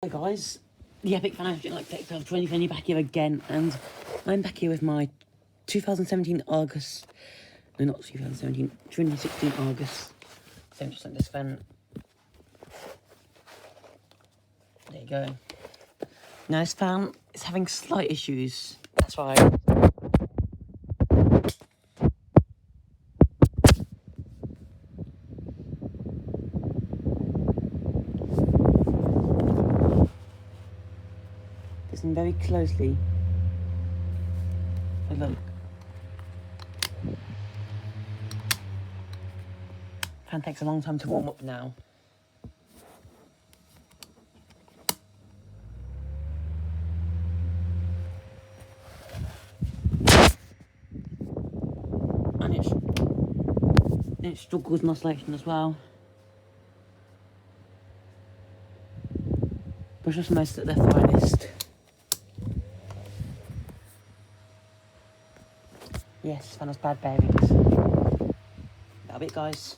Guys, the Epic Financial Tech of 2020 back here again, and I'm back here with my 2017 Argos, no not 2017, 2016 Argos 70% discount. There you go. Now this fan is having slight issues, that's why listen very closely. Look. Fan takes a long time to warm up now. And it struggles in oscillation as well. But just most at their finest. Yes, fan has bad bearings. That'll be it, guys.